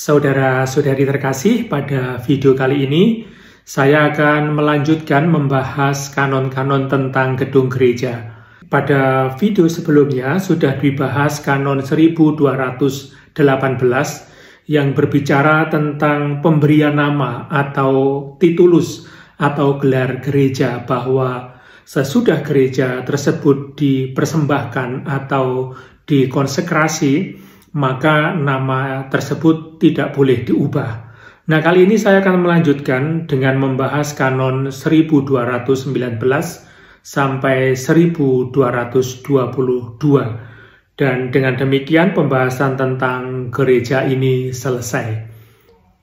Saudara-saudari terkasih, pada video kali ini saya akan melanjutkan membahas kanon-kanon tentang gedung gereja. Pada video sebelumnya sudah dibahas kanon 1218 yang berbicara tentang pemberian nama atau titulus atau gelar gereja, bahwa sesudah gereja tersebut dipersembahkan atau dikonsekrasi, maka nama tersebut tidak boleh diubah. Nah, kali ini saya akan melanjutkan dengan membahas kanon 1219 sampai 1222. Dan dengan demikian pembahasan tentang gereja ini selesai.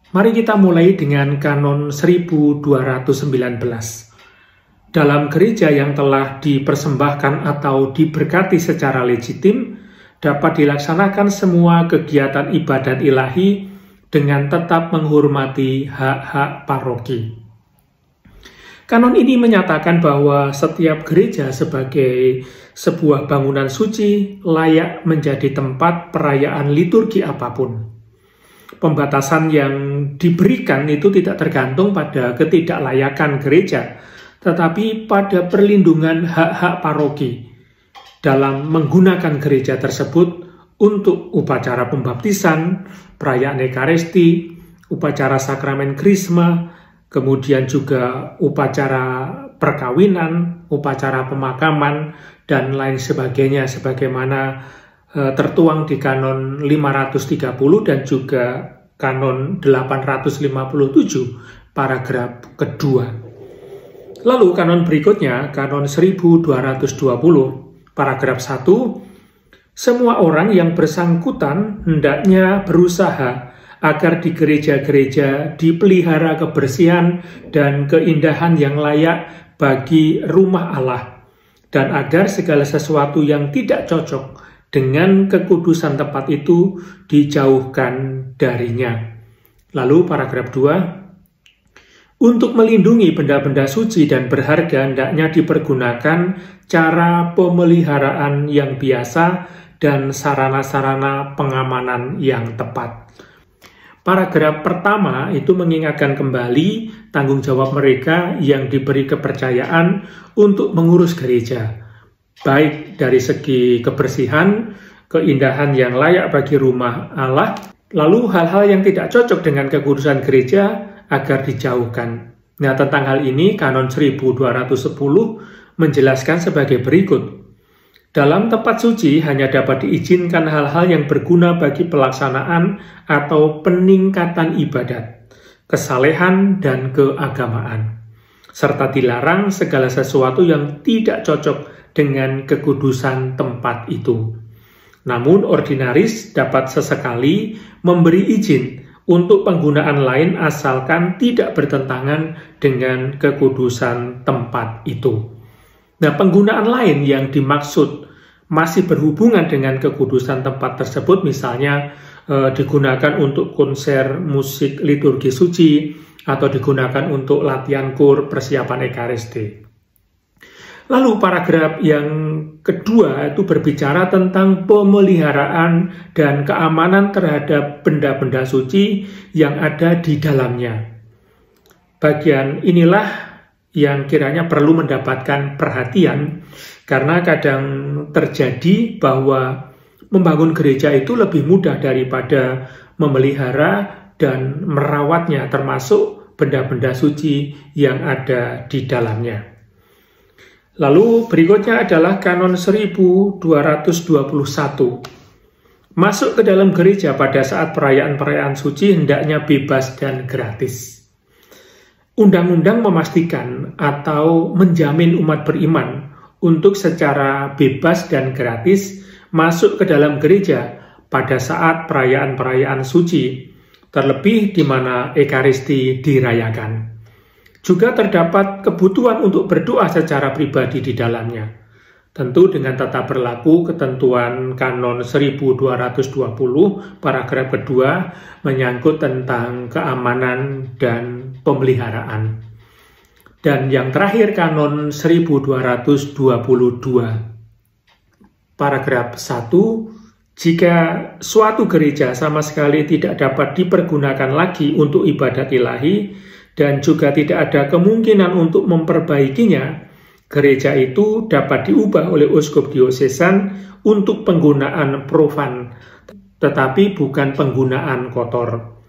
Mari kita mulai dengan kanon 1219. Dalam gereja yang telah dipersembahkan atau diberkati secara legitim, dapat dilaksanakan semua kegiatan ibadat ilahi dengan tetap menghormati hak-hak paroki. Kanon ini menyatakan bahwa setiap gereja sebagai sebuah bangunan suci layak menjadi tempat perayaan liturgi apapun. Pembatasan yang diberikan itu tidak tergantung pada ketidaklayakan gereja, tetapi pada perlindungan hak-hak paroki dalam menggunakan gereja tersebut untuk upacara pembaptisan, perayaan Ekaristi, upacara sakramen Krisma, kemudian juga upacara perkawinan, upacara pemakaman, dan lain sebagainya sebagaimana tertuang di kanon 530 dan juga kanon 857 paragraf kedua. Lalu kanon berikutnya, kanon 1220 paragraf 1, semua orang yang bersangkutan hendaknya berusaha agar di gereja-gereja dipelihara kebersihan dan keindahan yang layak bagi rumah Allah, dan agar segala sesuatu yang tidak cocok dengan kekudusan tempat itu dijauhkan darinya. Lalu paragraf 2, untuk melindungi benda-benda suci dan berharga hendaknya dipergunakan cara pemeliharaan yang biasa dan sarana-sarana pengamanan yang tepat. Paragraf pertama itu mengingatkan kembali tanggung jawab mereka yang diberi kepercayaan untuk mengurus gereja, baik dari segi kebersihan, keindahan yang layak bagi rumah Allah, lalu hal-hal yang tidak cocok dengan kekudusan gereja agar dijauhkan. Nah, tentang hal ini kanon 1210 menjelaskan sebagai berikut. Dalam tempat suci hanya dapat diizinkan hal-hal yang berguna bagi pelaksanaan atau peningkatan ibadat, kesalehan, dan keagamaan, serta dilarang segala sesuatu yang tidak cocok dengan kekudusan tempat itu. Namun ordinaris dapat sesekali memberi izin untuk penggunaan lain asalkan tidak bertentangan dengan kekudusan tempat itu. Nah, penggunaan lain yang dimaksud masih berhubungan dengan kekudusan tempat tersebut, misalnya digunakan untuk konser musik liturgi suci atau digunakan untuk latihan kur persiapan Ekaristi. Lalu paragraf yang kedua itu berbicara tentang pemeliharaan dan keamanan terhadap benda-benda suci yang ada di dalamnya. Bagian inilah yang kiranya perlu mendapatkan perhatian, karena kadang terjadi bahwa membangun gereja itu lebih mudah daripada memelihara dan merawatnya, termasuk benda-benda suci yang ada di dalamnya. Lalu berikutnya adalah kanon 1221. Masuk ke dalam gereja pada saat perayaan-perayaan suci hendaknya bebas dan gratis. Undang-undang memastikan atau menjamin umat beriman untuk secara bebas dan gratis masuk ke dalam gereja pada saat perayaan-perayaan suci, terlebih di mana Ekaristi dirayakan. Juga terdapat kebutuhan untuk berdoa secara pribadi di dalamnya. Tentu dengan tetap berlaku ketentuan kanon 1220 paragraf kedua menyangkut tentang keamanan dan pemeliharaan. Dan yang terakhir kanon 1222 paragraf 1, Jika suatu gereja sama sekali tidak dapat dipergunakan lagi untuk ibadat ilahi dan juga tidak ada kemungkinan untuk memperbaikinya, gereja itu dapat diubah oleh uskup diosesan untuk penggunaan profan, tetapi bukan penggunaan kotor.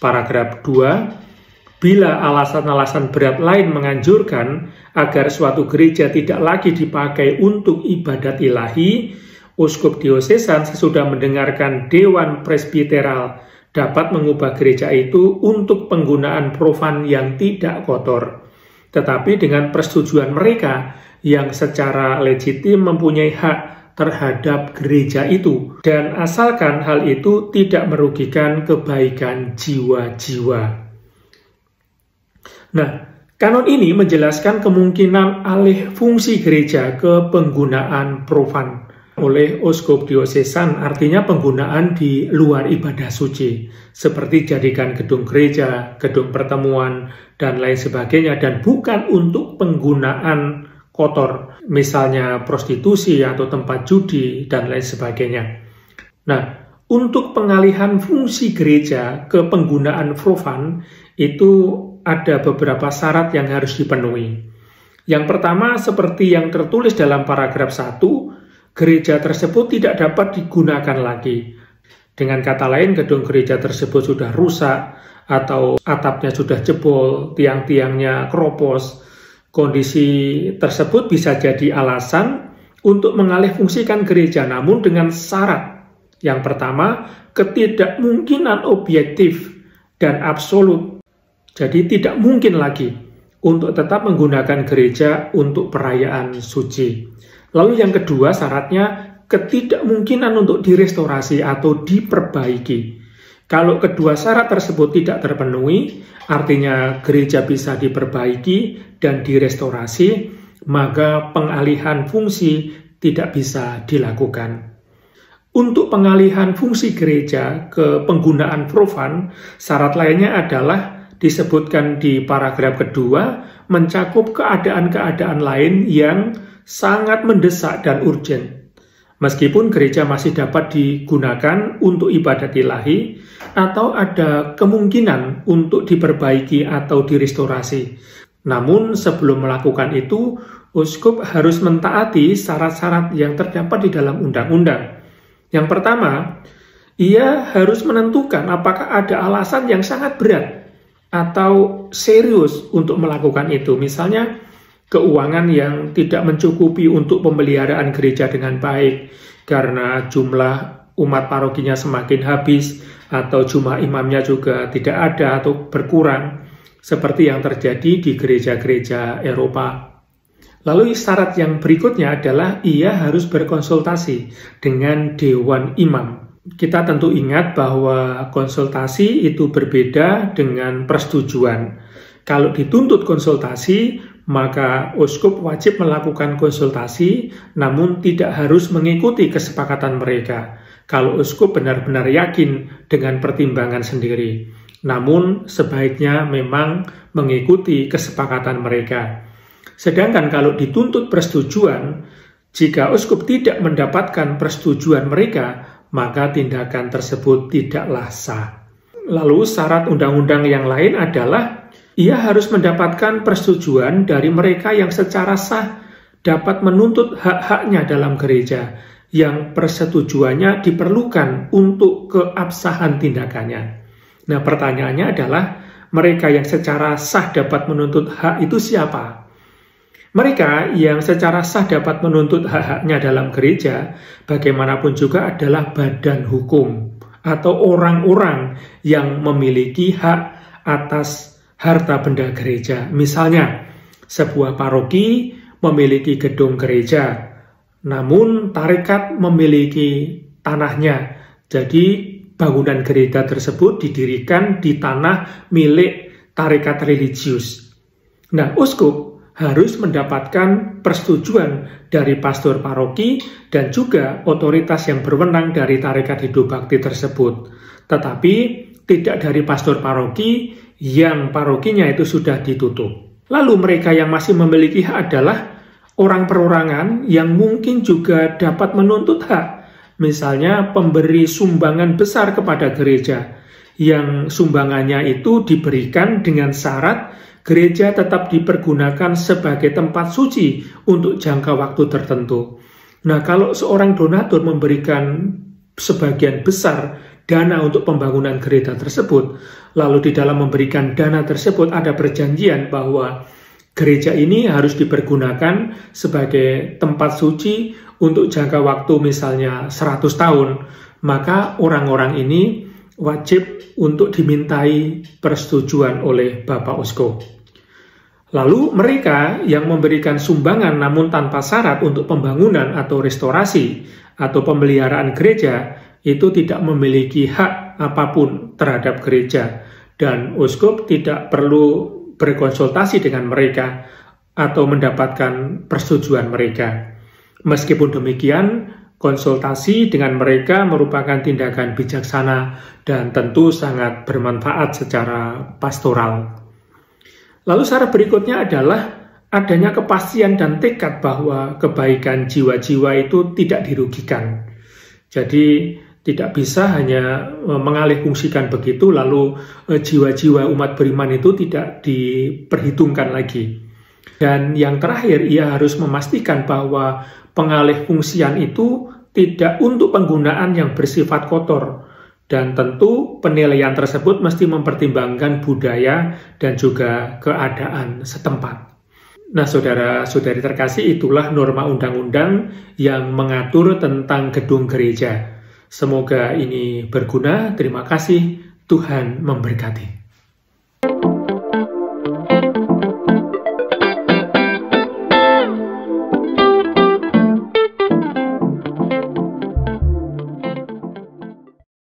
Paragraf 2, bila alasan-alasan berat lain menganjurkan agar suatu gereja tidak lagi dipakai untuk ibadat ilahi, uskup diosesan sesudah mendengarkan dewan presbiteral dapat mengubah gereja itu untuk penggunaan profan yang tidak kotor, tetapi dengan persetujuan mereka yang secara legitim mempunyai hak terhadap gereja itu, dan asalkan hal itu tidak merugikan kebaikan jiwa-jiwa. Nah, kanon ini menjelaskan kemungkinan alih fungsi gereja ke penggunaan profan oleh uskup diosesan, artinya penggunaan di luar ibadah suci, seperti jadikan gedung gereja, gedung pertemuan, dan lain sebagainya, dan bukan untuk penggunaan kotor, misalnya prostitusi atau tempat judi, dan lain sebagainya. Nah, untuk pengalihan fungsi gereja ke penggunaan profan, itu ada beberapa syarat yang harus dipenuhi. Yang pertama, seperti yang tertulis dalam paragraf 1, gereja tersebut tidak dapat digunakan lagi. Dengan kata lain, gedung gereja tersebut sudah rusak, atau atapnya sudah jebol, tiang-tiangnya keropos. Kondisi tersebut bisa jadi alasan untuk mengalihfungsikan gereja, namun dengan syarat. Yang pertama, ketidakmungkinan objektif dan absolut. Jadi tidak mungkin lagi untuk tetap menggunakan gereja untuk perayaan suci. Lalu yang kedua syaratnya ketidakmungkinan untuk direstorasi atau diperbaiki. Kalau kedua syarat tersebut tidak terpenuhi, artinya gereja bisa diperbaiki dan direstorasi, maka pengalihan fungsi tidak bisa dilakukan. Untuk pengalihan fungsi gereja ke penggunaan profan, syarat lainnya adalah disebutkan di paragraf kedua, mencakup keadaan-keadaan lain yang sangat mendesak dan urgen. Meskipun gereja masih dapat digunakan untuk ibadat ilahi, atau ada kemungkinan untuk diperbaiki atau direstorasi. Namun sebelum melakukan itu, uskup harus mentaati syarat-syarat yang terdapat di dalam undang-undang. Yang pertama, ia harus menentukan apakah ada alasan yang sangat berat atau serius untuk melakukan itu. Misalnya, keuangan yang tidak mencukupi untuk pemeliharaan gereja dengan baik karena jumlah umat parokinya semakin habis atau jumlah imamnya juga tidak ada atau berkurang seperti yang terjadi di gereja-gereja Eropa. Lalu syarat yang berikutnya adalah ia harus berkonsultasi dengan dewan imam. Kita tentu ingat bahwa konsultasi itu berbeda dengan persetujuan. Kalau dituntut konsultasi, maka uskup wajib melakukan konsultasi, namun tidak harus mengikuti kesepakatan mereka. Kalau uskup benar-benar yakin dengan pertimbangan sendiri, namun sebaiknya memang mengikuti kesepakatan mereka. Sedangkan kalau dituntut persetujuan, jika uskup tidak mendapatkan persetujuan mereka, maka tindakan tersebut tidaklah sah. Lalu syarat undang-undang yang lain adalah ia harus mendapatkan persetujuan dari mereka yang secara sah dapat menuntut hak-haknya dalam gereja, yang persetujuannya diperlukan untuk keabsahan tindakannya. Nah, pertanyaannya adalah, mereka yang secara sah dapat menuntut hak itu siapa? Mereka yang secara sah dapat menuntut hak-haknya dalam gereja, bagaimanapun juga adalah badan hukum atau orang-orang yang memiliki hak atas harta benda gereja. Misalnya, sebuah paroki memiliki gedung gereja, namun tarekat memiliki tanahnya. Jadi bangunan gereja tersebut didirikan di tanah milik tarekat religius. Nah, uskup harus mendapatkan persetujuan dari pastor paroki dan juga otoritas yang berwenang dari tarekat hidup bakti tersebut. Tetapi tidak dari pastor paroki yang parokinya itu sudah ditutup. Lalu mereka yang masih memiliki hak adalah orang perorangan yang mungkin juga dapat menuntut hak Misalnya pemberi sumbangan besar kepada gereja, yang sumbangannya itu diberikan dengan syarat gereja tetap dipergunakan sebagai tempat suci untuk jangka waktu tertentu. Nah, kalau seorang donatur memberikan sebagian besar dana untuk pembangunan gereja tersebut, lalu di dalam memberikan dana tersebut ada perjanjian bahwa gereja ini harus dipergunakan sebagai tempat suci untuk jangka waktu misalnya 100 tahun, maka orang-orang ini wajib untuk dimintai persetujuan oleh Bapak Uskup. Lalu mereka yang memberikan sumbangan namun tanpa syarat untuk pembangunan atau restorasi atau pemeliharaan gereja itu tidak memiliki hak apapun terhadap gereja, dan uskup tidak perlu berkonsultasi dengan mereka atau mendapatkan persetujuan mereka. Meskipun demikian, konsultasi dengan mereka merupakan tindakan bijaksana dan tentu sangat bermanfaat secara pastoral. Lalu syarat berikutnya adalah adanya kepastian dan tekad bahwa kebaikan jiwa-jiwa itu tidak dirugikan. Jadi tidak bisa hanya mengalihfungsikan begitu lalu jiwa-jiwa umat beriman itu tidak diperhitungkan lagi. Dan yang terakhir, ia harus memastikan bahwa pengalihfungsian itu tidak untuk penggunaan yang bersifat kotor. Dan tentu penilaian tersebut mesti mempertimbangkan budaya dan juga keadaan setempat. Nah, saudara-saudari terkasih, itulah norma undang-undang yang mengatur tentang gedung gereja. Semoga ini berguna. Terima kasih. Tuhan memberkati.